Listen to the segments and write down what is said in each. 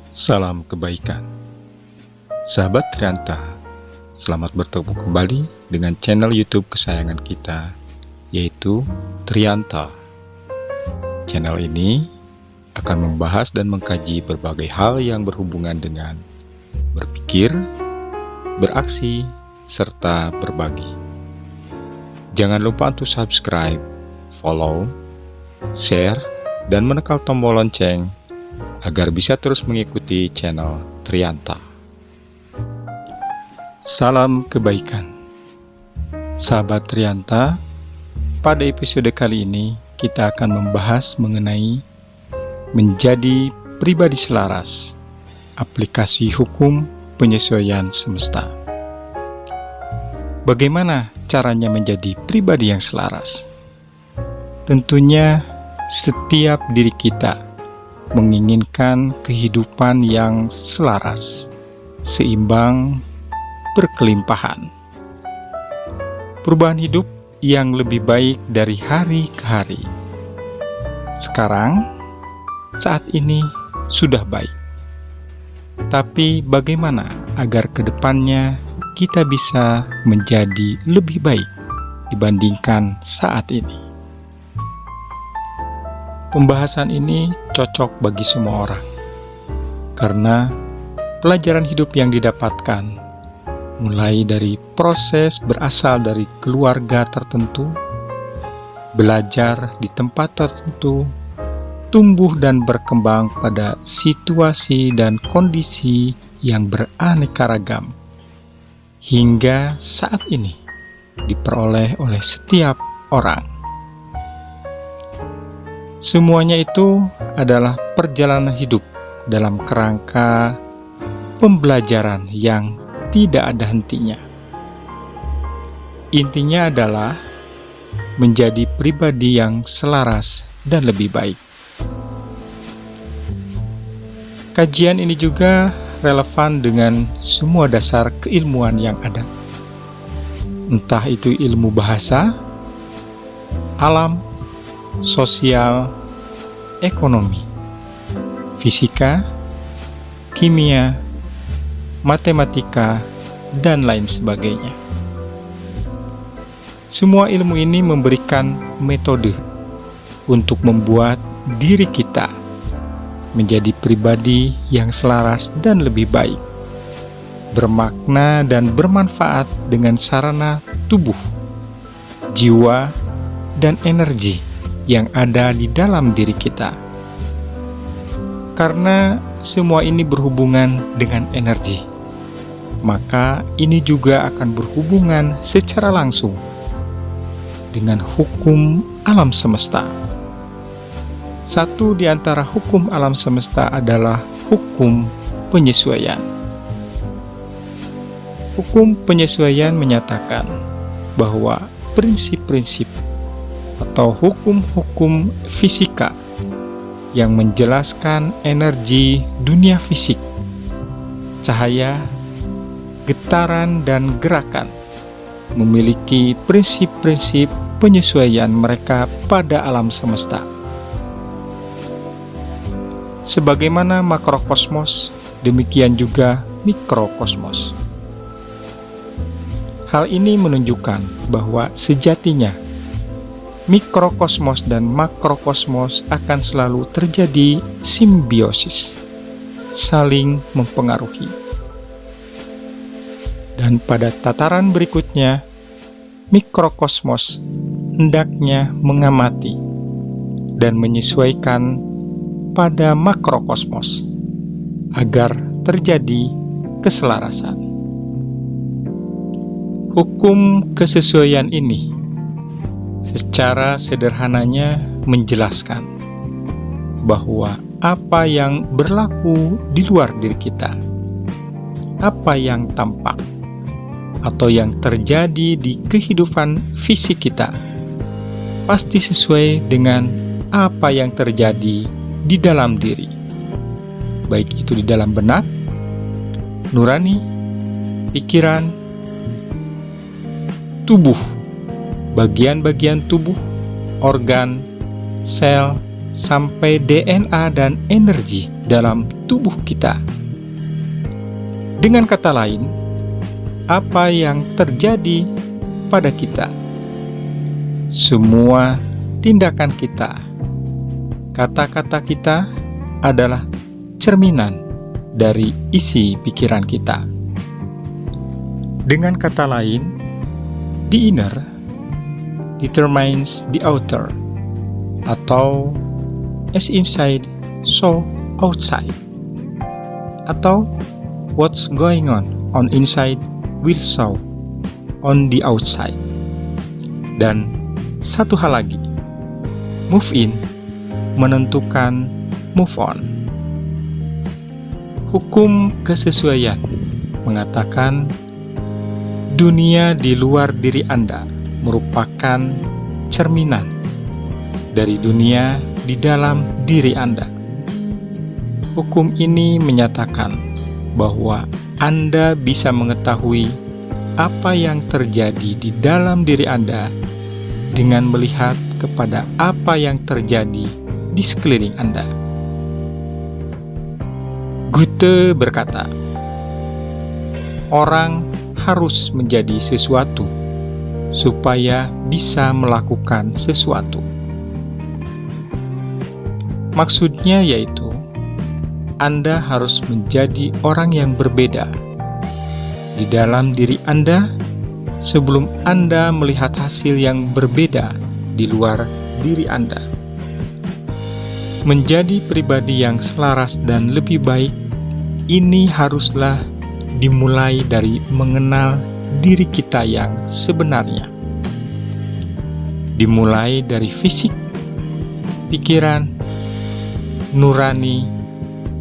Salam kebaikan. Sahabat Trianta, selamat bertemu kembali dengan channel YouTube kesayangan kita, yaitu Trianta. Channel ini akan membahas dan mengkaji berbagai hal yang berhubungan dengan berpikir, beraksi, serta berbagi. Jangan lupa untuk subscribe, follow, share, dan menekan tombol lonceng agar bisa terus mengikuti channel Trianta. Salam kebaikan. Sahabat Trianta, pada episode kali ini kita akan membahas mengenai menjadi pribadi selaras, aplikasi hukum penyesuaian semesta. Bagaimana caranya menjadi pribadi yang selaras? Tentunya setiap diri kita menginginkan kehidupan yang selaras, seimbang, berkelimpahan. Perubahan hidup yang lebih baik dari hari ke hari. Sekarang, saat ini sudah baik. Tapi bagaimana agar ke depannya kita bisa menjadi lebih baik dibandingkan saat ini? Pembahasan ini cocok bagi semua orang, karena pelajaran hidup yang didapatkan, mulai dari proses berasal dari keluarga tertentu, belajar di tempat tertentu, tumbuh dan berkembang pada situasi dan kondisi yang beraneka ragam, hingga saat ini diperoleh oleh setiap orang. Semuanya itu adalah perjalanan hidup dalam kerangka pembelajaran yang tidak ada hentinya. Intinya adalah menjadi pribadi yang selaras dan lebih baik. Kajian ini juga relevan dengan semua dasar keilmuan yang ada. Entah itu ilmu bahasa, alam, sosial, ekonomi, fisika, kimia, matematika, dan lain sebagainya. Semua ilmu ini memberikan metode untuk membuat diri kita menjadi pribadi yang selaras dan lebih baik, bermakna dan bermanfaat dengan sarana tubuh, jiwa, dan energi yang ada di dalam diri kita. Karena semua ini berhubungan dengan energi, maka ini juga akan berhubungan secara langsung dengan hukum alam semesta. Satu di antara hukum alam semesta adalah hukum penyesuaian. Hukum penyesuaian menyatakan bahwa prinsip-prinsip atau hukum-hukum fisika yang menjelaskan energi dunia fisik, cahaya, getaran, dan gerakan memiliki prinsip-prinsip penyesuaian mereka pada alam semesta. Sebagaimana makrokosmos, demikian juga mikrokosmos. Hal ini menunjukkan bahwa sejatinya mikrokosmos dan makrokosmos akan selalu terjadi simbiosis, saling mempengaruhi. Dan pada tataran berikutnya, mikrokosmos hendaknya mengamati dan menyesuaikan pada makrokosmos agar terjadi keselarasan. Hukum kesesuaian ini secara sederhananya menjelaskan bahwa apa yang berlaku di luar diri kita, apa yang tampak atau yang terjadi di kehidupan fisik kita, pasti sesuai dengan apa yang terjadi di dalam diri, baik itu di dalam benak, nurani, pikiran, tubuh, bagian-bagian tubuh, organ, sel, sampai DNA dan energi dalam tubuh kita. Dengan kata lain, apa yang terjadi pada kita, semua tindakan kita, kata-kata kita adalah cerminan dari isi pikiran kita. Dengan kata lain, the inner determines the outer, atau as inside, so outside, atau what's going on inside will show on the outside. Dan satu hal lagi, move in menentukan move on. Hukum kesesuaian mengatakan dunia di luar diri Anda merupakan cerminan dari dunia di dalam diri Anda. Hukum ini menyatakan bahwa Anda bisa mengetahui apa yang terjadi di dalam diri Anda dengan melihat kepada apa yang terjadi di sekeliling Anda. Goethe berkata, orang harus menjadi sesuatu supaya bisa melakukan sesuatu. Maksudnya yaitu Anda harus menjadi orang yang berbeda di dalam diri Anda sebelum Anda melihat hasil yang berbeda di luar diri Anda. Menjadi pribadi yang selaras dan lebih baik, ini haruslah dimulai dari mengenal diri kita yang sebenarnya. Dimulai dari fisik, pikiran, nurani,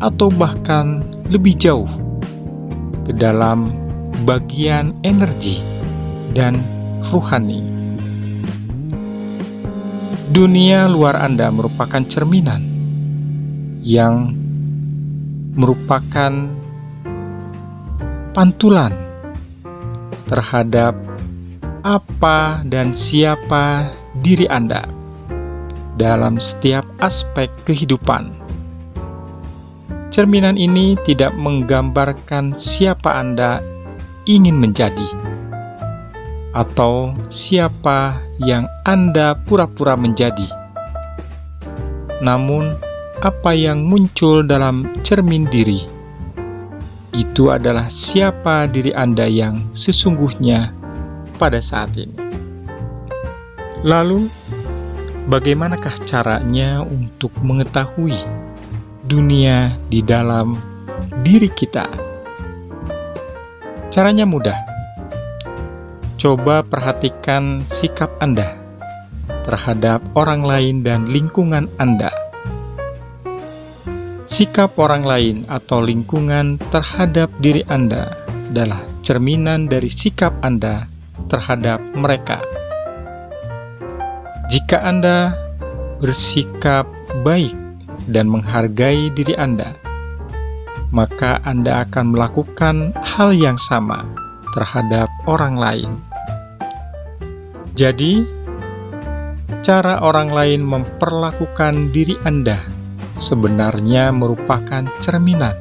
atau bahkan lebih jauh ke dalam bagian energi dan rohani. Dunia luar Anda merupakan cerminan yang merupakan pantulan terhadap apa dan siapa diri Anda dalam setiap aspek kehidupan. Cerminan ini tidak menggambarkan siapa Anda ingin menjadi atau siapa yang Anda pura-pura menjadi. Namun, apa yang muncul dalam cermin diri itu adalah siapa diri Anda yang sesungguhnya pada saat ini. Lalu, bagaimanakah caranya untuk mengetahui dunia di dalam diri kita? Caranya mudah. Coba perhatikan sikap Anda terhadap orang lain dan lingkungan Anda. Sikap orang lain atau lingkungan terhadap diri Anda adalah cerminan dari sikap Anda terhadap mereka. Jika Anda bersikap baik dan menghargai diri Anda, maka Anda akan melakukan hal yang sama terhadap orang lain. Jadi, cara orang lain memperlakukan diri Anda sebenarnya merupakan cerminan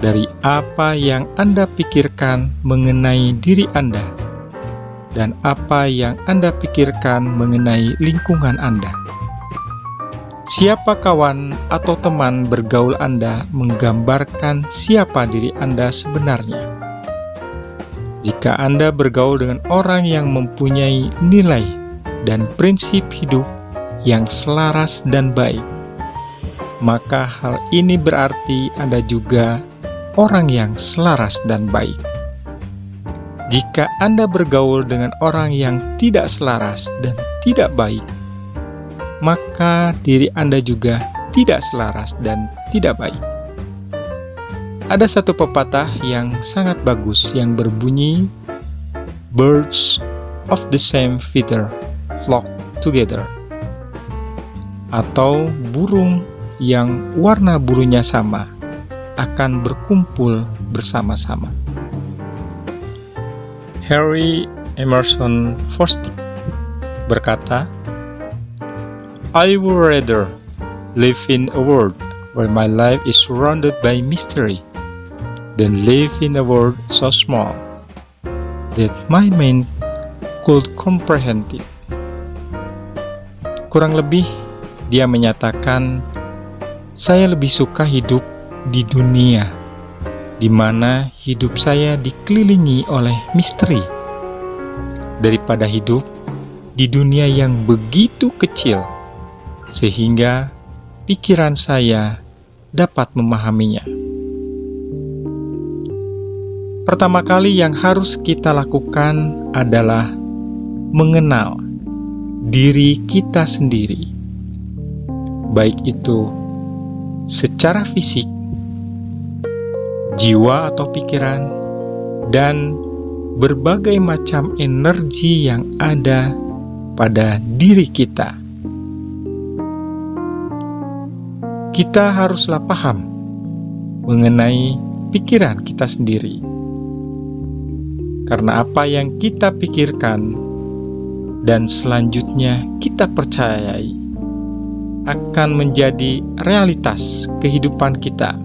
dari apa yang Anda pikirkan mengenai diri Anda dan apa yang Anda pikirkan mengenai lingkungan Anda. Siapa kawan atau teman bergaul Anda menggambarkan siapa diri Anda sebenarnya. Jika Anda bergaul dengan orang yang mempunyai nilai dan prinsip hidup yang selaras dan baik, maka hal ini berarti Anda juga orang yang selaras dan baik. Jika Anda bergaul dengan orang yang tidak selaras dan tidak baik, maka diri Anda juga tidak selaras dan tidak baik. Ada satu pepatah yang sangat bagus yang berbunyi, "Birds of the same feather flock together," atau burung yang warna bulunya sama akan berkumpul bersama-sama. Harry Emerson Fosdick berkata, "I would rather live in a world where my life is surrounded by mystery than live in a world so small that my mind could comprehend it. Kurang lebih, dia menyatakan, saya lebih suka hidup di dunia di mana hidup saya dikelilingi oleh misteri daripada hidup di dunia yang begitu kecil sehingga pikiran saya dapat memahaminya. Pertama kali yang harus kita lakukan adalah mengenal diri kita sendiri, baik itu secara fisik, jiwa atau pikiran, dan berbagai macam energi yang ada pada diri kita. Kita haruslah paham mengenai pikiran kita sendiri. Karena apa yang kita pikirkan dan selanjutnya kita percayai akan menjadi realitas kehidupan kita.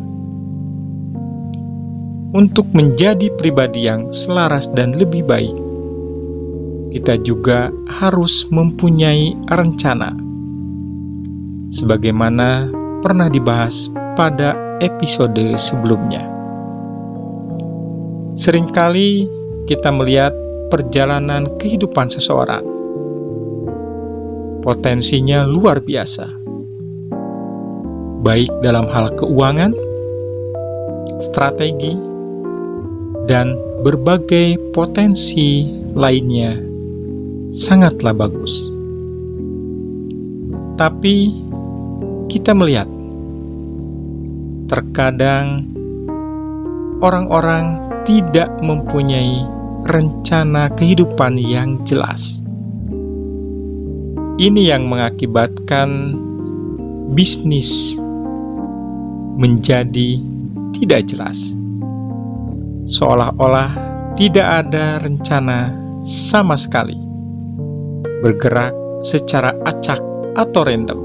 Untuk menjadi pribadi yang selaras dan lebih baik, kita juga harus mempunyai rencana. Sebagaimana pernah dibahas pada episode sebelumnya. Seringkali kita melihat perjalanan kehidupan seseorang. Potensinya luar biasa. Baik dalam hal keuangan, strategi, dan berbagai potensi lainnya sangatlah bagus. Tapi kita melihat terkadang orang-orang tidak mempunyai rencana kehidupan yang jelas. Ini yang mengakibatkan bisnis menjadi tidak jelas. Seolah-olah tidak ada rencana sama sekali. Bergerak secara acak atau random.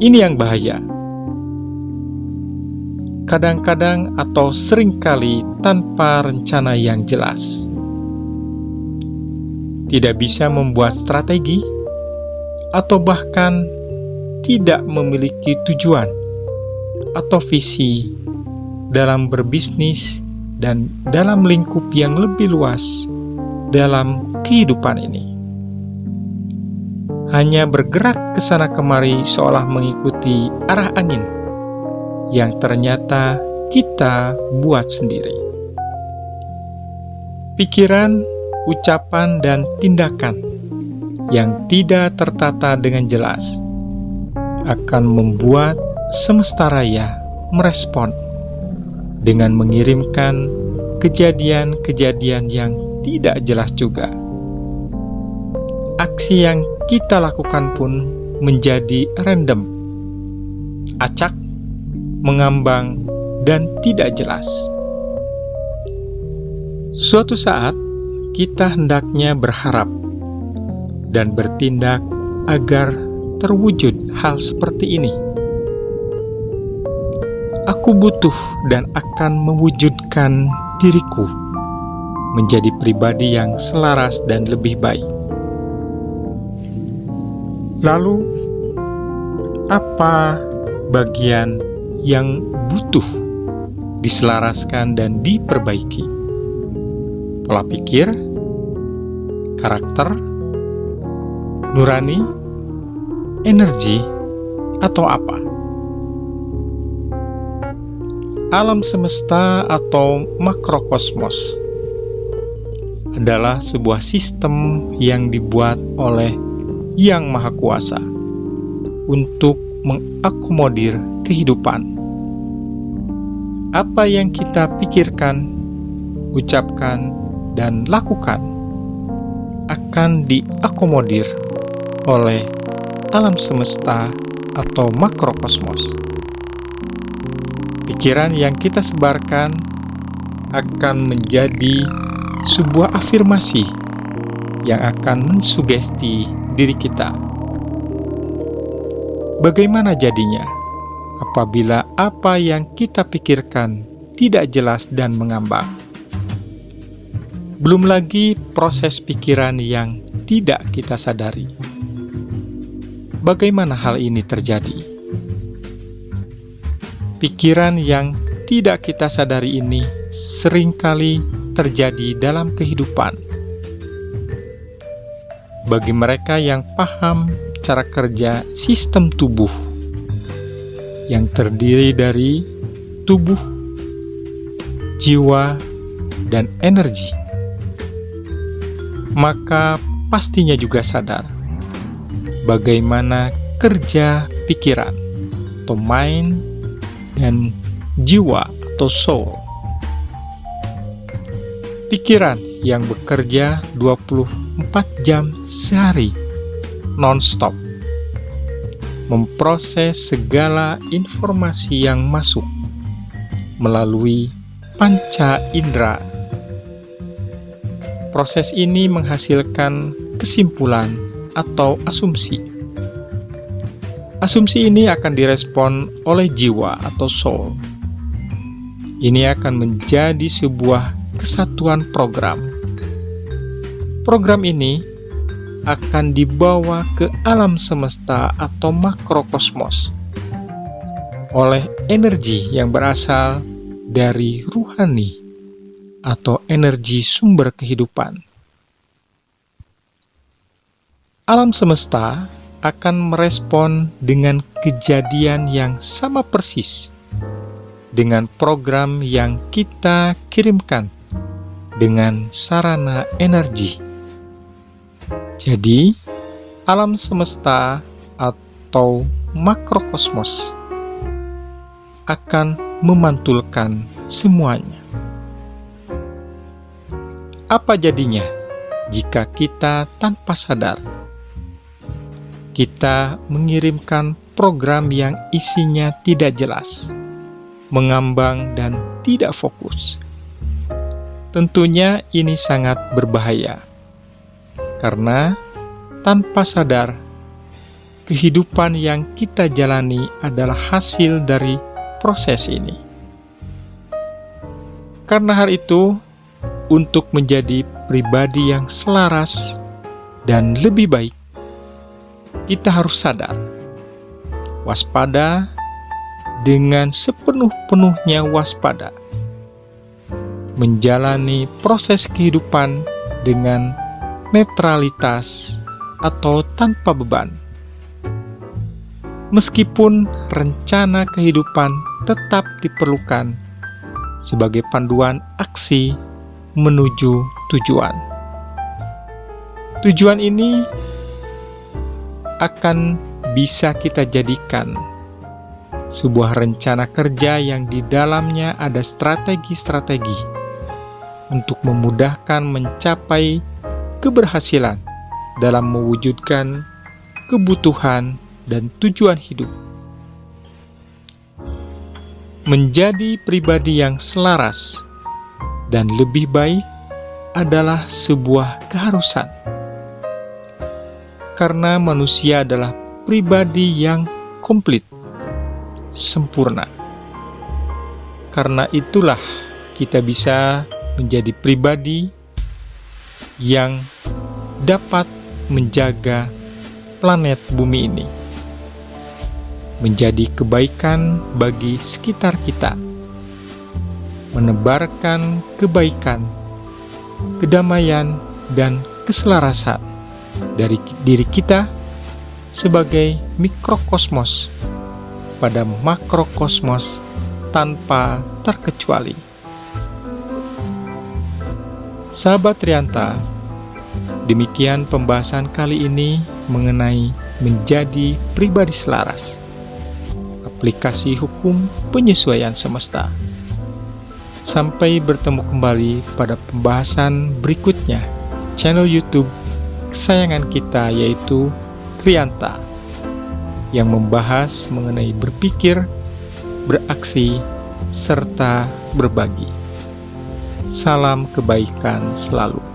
Ini yang bahaya. Kadang-kadang atau seringkali tanpa rencana yang jelas. Tidak bisa membuat strategi atau bahkan tidak memiliki tujuan atau visi dalam berbisnis dan dalam lingkup yang lebih luas dalam kehidupan ini. Hanya bergerak ke sana kemari seolah mengikuti arah angin yang ternyata kita buat sendiri. Pikiran, ucapan, dan tindakan yang tidak tertata dengan jelas akan membuat semesta raya merespon dengan mengirimkan kejadian-kejadian yang tidak jelas juga. Aksi yang kita lakukan pun menjadi random, acak, mengambang, dan tidak jelas. Suatu saat, kita hendaknya berharap dan bertindak agar terwujud hal seperti ini. Aku butuh dan akan mewujudkan diriku menjadi pribadi yang selaras dan lebih baik. Lalu, apa bagian yang butuh diselaraskan dan diperbaiki? Pola pikir, karakter, nurani, energi, atau apa? Alam semesta atau makrokosmos adalah sebuah sistem yang dibuat oleh Yang Maha Kuasa untuk mengakomodir kehidupan. Apa yang kita pikirkan, ucapkan, dan lakukan akan diakomodir oleh alam semesta atau makrokosmos. Pikiran yang kita sebarkan akan menjadi sebuah afirmasi yang akan mensugesti diri kita. Bagaimana jadinya apabila apa yang kita pikirkan tidak jelas dan mengambang? Belum lagi proses pikiran yang tidak kita sadari. Bagaimana hal ini terjadi? Pikiran yang tidak kita sadari ini seringkali terjadi dalam kehidupan. Bagi mereka yang paham cara kerja sistem tubuh yang terdiri dari tubuh, jiwa, dan energi, maka pastinya juga sadar bagaimana kerja pikiran atau mind dan jiwa atau soul. Pikiran yang bekerja 24 jam sehari non-stop memproses segala informasi yang masuk melalui panca indera. Proses ini menghasilkan kesimpulan atau asumsi. Asumsi ini akan direspon oleh jiwa atau soul. Ini akan menjadi sebuah kesatuan program. Program ini akan dibawa ke alam semesta atau makrokosmos oleh energi yang berasal dari ruhani atau energi sumber kehidupan. Alam semesta akan merespon dengan kejadian yang sama persis dengan program yang kita kirimkan dengan sarana energi. Jadi, alam semesta atau makrokosmos akan memantulkan semuanya. Apa jadinya jika kita tanpa sadar kita mengirimkan program yang isinya tidak jelas, mengambang, dan tidak fokus? Tentunya ini sangat berbahaya, karena tanpa sadar, kehidupan yang kita jalani adalah hasil dari proses ini. Karena hal itu, untuk menjadi pribadi yang selaras dan lebih baik, kita harus sadar, waspada, dengan sepenuh-penuhnya waspada, menjalani proses kehidupan dengan netralitas atau tanpa beban. Meskipun rencana kehidupan tetap diperlukan sebagai panduan aksi menuju tujuan. Tujuan ini akan bisa kita jadikan sebuah rencana kerja yang di dalamnya ada strategi-strategi untuk memudahkan mencapai keberhasilan dalam mewujudkan kebutuhan dan tujuan hidup. Menjadi pribadi yang selaras dan lebih baik adalah sebuah keharusan, karena manusia adalah pribadi yang komplit, sempurna. Karena itulah kita bisa menjadi pribadi yang dapat menjaga planet bumi ini, menjadi kebaikan bagi sekitar kita, menebarkan kebaikan, kedamaian, dan keselarasan dari diri kita sebagai mikrokosmos pada makrokosmos tanpa terkecuali. Sahabat Trianta, demikian pembahasan kali ini mengenai menjadi pribadi selaras, aplikasi hukum penyesuaian semesta. Sampai bertemu kembali pada pembahasan berikutnya channel YouTube kesayangan kita, yaitu Trianta, yang membahas mengenai berpikir, beraksi, serta berbagi. Salam kebaikan selalu.